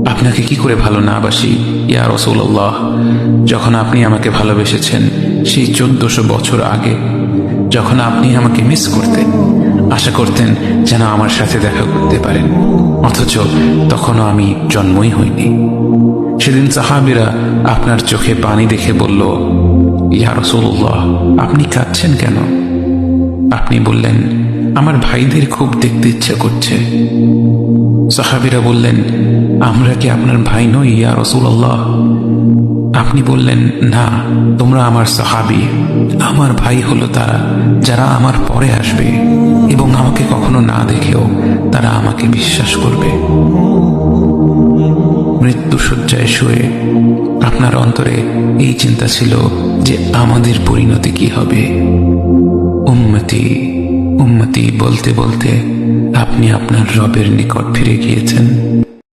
আপনাকে কি করে ভালো না বাসি ইয়া রাসূলুল্লাহ। যখন আপনি আমাকে ভালোবেসেছেন সেই 1400 বছর আগে, যখন আপনি আমাকে মিস করতেন, আশা করতেন যেন আমার সাথে দেখা করতে পারেন, অথচ তখনও আমি জন্মই হইনি। সেদিন সাহাবীরা আপনার চোখে পানি দেখে বলল, ইয়া রাসূলুল্লাহ, আপনি কাঁদছেন কেন? আপনি বললেন, আমার ভাইদের খুব দেখতে ইচ্ছা করছে। সাহাবীরা বললেন, আমরা কি আপনার ভাই নই ইয়া রাসূলুল্লাহ? আপনি বললেন, না, তোমরা আমার সাহাবী। আমার ভাই হলো তারা যারা আমার পরে আসবে এবং আমাকে কখনো না দেখেও তারা আমাকে বিশ্বাস করবে। মৃত্যু শয্যায় শুয়ে আপনার অন্তরে এই চিন্তা ছিল যে আমাদের পরিণতি কি হবে। উম্মতি উম্মতি বলতে বলতে আপনি আপনার রবের নিকট ফিরে গিয়েছেন।